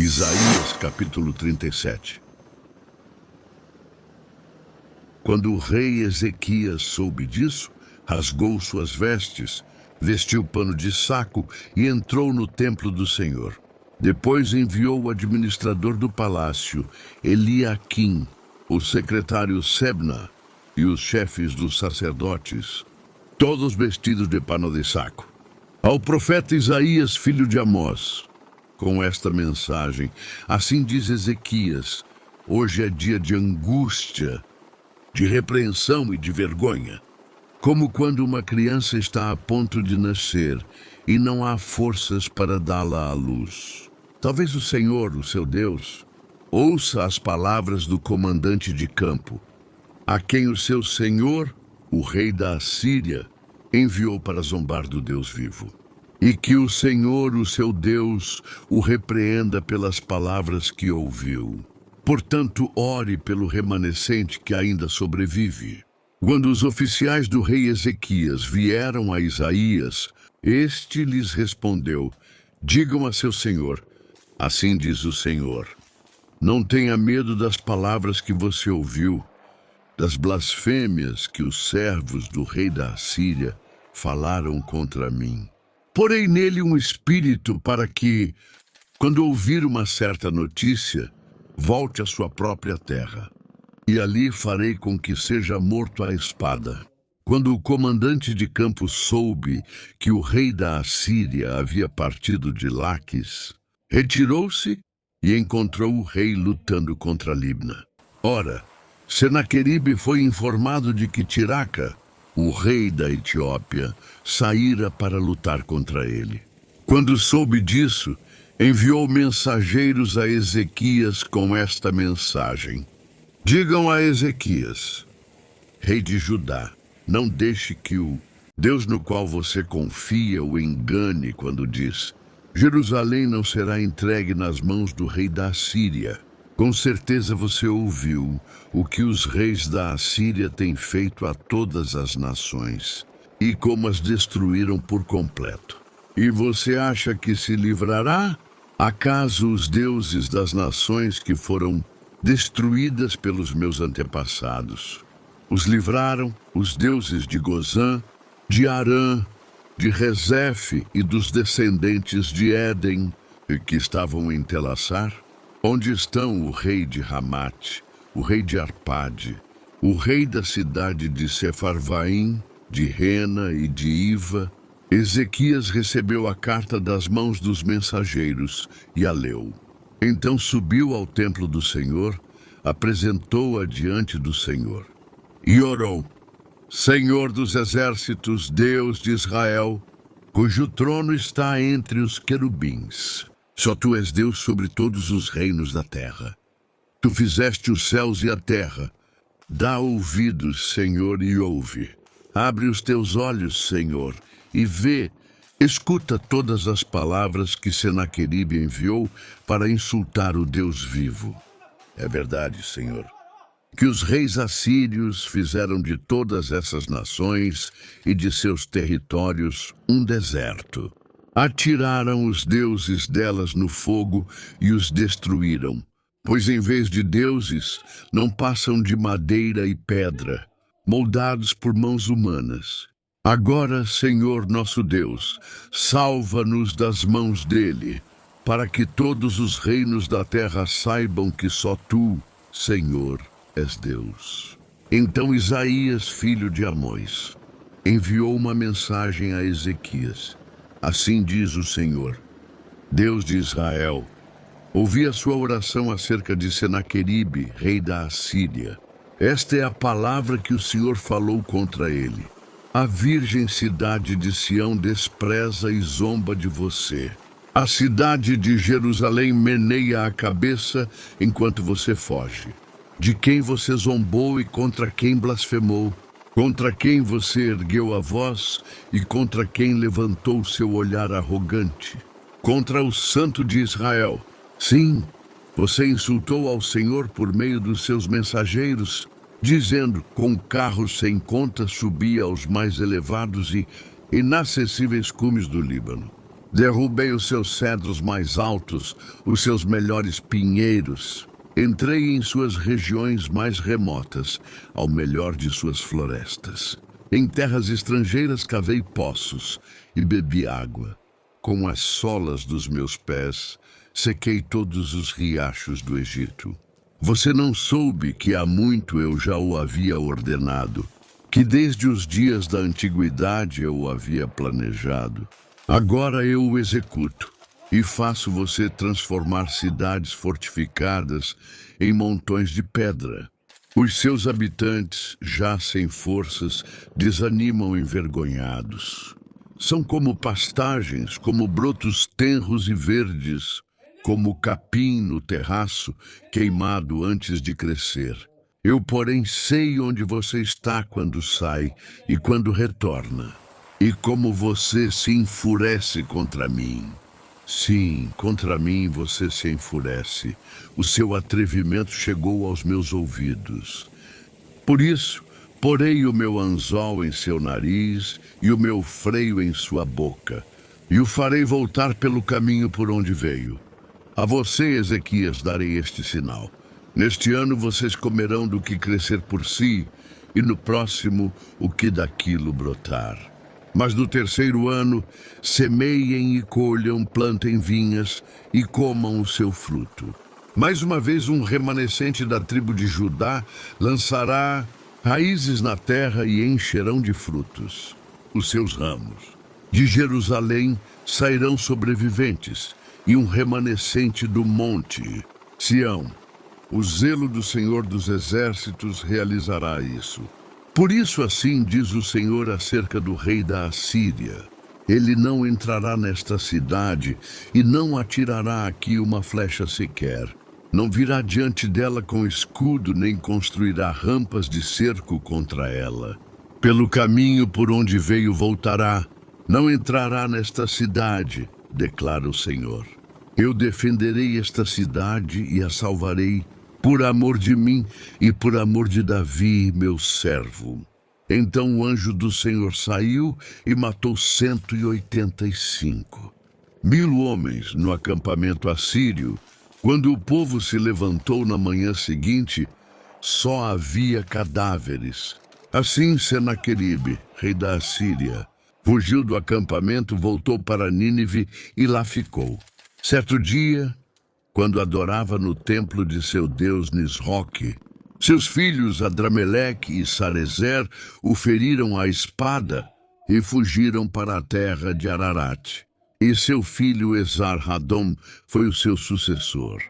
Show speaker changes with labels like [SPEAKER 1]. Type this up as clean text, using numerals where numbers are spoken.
[SPEAKER 1] Isaías capítulo 37. Quando o rei Ezequias soube disso, rasgou suas vestes, vestiu pano de saco e entrou no templo do Senhor. Depois enviou o administrador do palácio, Eliaquim, o secretário Sebna e os chefes dos sacerdotes, todos vestidos de pano de saco, ao profeta Isaías, filho de Amós, com esta mensagem: assim diz Ezequias, hoje é dia de angústia, de repreensão e de vergonha, como quando uma criança está a ponto de nascer e não há forças para dá-la à luz. Talvez o Senhor, o seu Deus, ouça as palavras do comandante de campo, a quem o seu senhor, o rei da Assíria, enviou para zombar do Deus vivo. E que o Senhor, o seu Deus, o repreenda pelas palavras que ouviu. Portanto, ore pelo remanescente que ainda sobrevive. Quando os oficiais do rei Ezequias vieram a Isaías, este lhes respondeu: digam a seu senhor, assim diz o Senhor, não tenha medo das palavras que você ouviu, das blasfêmias que os servos do rei da Assíria falaram contra mim. Porém nele um espírito para que, quando ouvir uma certa notícia, volte à sua própria terra. E ali farei com que seja morto à espada. Quando o comandante de campo soube que o rei da Assíria havia partido de Laquis, retirou-se e encontrou o rei lutando contra Libna. Ora, Senaqueribe foi informado de que Tiraca, o rei da Etiópia, saíra para lutar contra ele. Quando soube disso, enviou mensageiros a Ezequias com esta mensagem: digam a Ezequias, rei de Judá, não deixe que o Deus no qual você confia o engane quando diz: Jerusalém não será entregue nas mãos do rei da Assíria. Com certeza você ouviu o que os reis da Assíria têm feito a todas as nações, e como as destruíram por completo. E você acha que se livrará? Acaso os deuses das nações que foram destruídas pelos meus antepassados os livraram, os deuses de Gozã, de Arã, de Rezefe e dos descendentes de Éden, que estavam em Telassar? Onde estão o rei de Ramate, o rei de Arpade, o rei da cidade de Sefarvaim, de Rena e de Iva? Ezequias recebeu a carta das mãos dos mensageiros e a leu. Então subiu ao templo do Senhor, apresentou-a diante do Senhor e orou: Senhor dos exércitos, Deus de Israel, cujo trono está entre os querubins, só tu és Deus sobre todos os reinos da terra. Tu fizeste os céus e a terra. Dá ouvidos, Senhor, e ouve. Abre os teus olhos, Senhor, e vê. Escuta todas as palavras que Senaqueribe enviou para insultar o Deus vivo. É verdade, Senhor, que os reis assírios fizeram de todas essas nações e de seus territórios um deserto. Atiraram os deuses delas no fogo e os destruíram, pois em vez de deuses, não passam de madeira e pedra, moldados por mãos humanas. Agora, Senhor nosso Deus, salva-nos das mãos dele, para que todos os reinos da terra saibam que só tu, Senhor, és Deus. Então Isaías, filho de Amós, enviou uma mensagem a Ezequias. Assim diz o Senhor, Deus de Israel: ouvi a sua oração acerca de Senaqueribe, rei da Assíria. Esta é a palavra que o Senhor falou contra ele. A virgem cidade de Sião despreza e zomba de você. A cidade de Jerusalém meneia a cabeça enquanto você foge. De quem você zombou e contra quem blasfemou, contra quem você ergueu a voz e contra quem levantou seu olhar arrogante. Contra o Santo de Israel. Sim, você insultou ao Senhor por meio dos seus mensageiros, dizendo: com carros sem conta subia aos mais elevados e inacessíveis cumes do Líbano. Derrubei os seus cedros mais altos, os seus melhores pinheiros. Entrei em suas regiões mais remotas, ao melhor de suas florestas. Em terras estrangeiras cavei poços e bebi água. Com as solas dos meus pés, sequei todos os riachos do Egito. Você não soube que há muito eu já o havia ordenado, que desde os dias da antiguidade eu o havia planejado. Agora eu o executo e faço você transformar cidades fortificadas em montões de pedra. Os seus habitantes, já sem forças, desanimam envergonhados. São como pastagens, como brotos tenros e verdes, como capim no terraço, queimado antes de crescer. Eu, porém, sei onde você está quando sai e quando retorna, e como você se enfurece contra mim. Sim, contra mim você se enfurece. O seu atrevimento chegou aos meus ouvidos. Por isso, porei o meu anzol em seu nariz e o meu freio em sua boca, e o farei voltar pelo caminho por onde veio. A você, Ezequias, darei este sinal. Neste ano vocês comerão do que crescer por si, e no próximo o que daquilo brotar. Mas no terceiro ano, semeiem e colham, plantem vinhas e comam o seu fruto. Mais uma vez, um remanescente da tribo de Judá lançará raízes na terra e encherão de frutos os seus ramos. De Jerusalém sairão sobreviventes e um remanescente do monte Sião. O zelo do Senhor dos Exércitos realizará isso. Por isso assim diz o Senhor acerca do rei da Assíria: ele não entrará nesta cidade e não atirará aqui uma flecha sequer. Não virá diante dela com escudo, nem construirá rampas de cerco contra ela. Pelo caminho por onde veio voltará, não entrará nesta cidade, declara o Senhor. Eu defenderei esta cidade e a salvarei, por amor de mim e por amor de Davi, meu servo. Então o anjo do Senhor saiu e matou 185. 1000 homens no acampamento assírio. Quando o povo se levantou na manhã seguinte, só havia cadáveres. Assim Senaqueribe, rei da Assíria, fugiu do acampamento, voltou para Nínive e lá ficou. Certo dia, quando adorava no templo de seu deus Nisroque, seus filhos Adrameleque e Sarezer o feriram à espada e fugiram para a terra de Ararat. E seu filho Esar-Hadom foi o seu sucessor.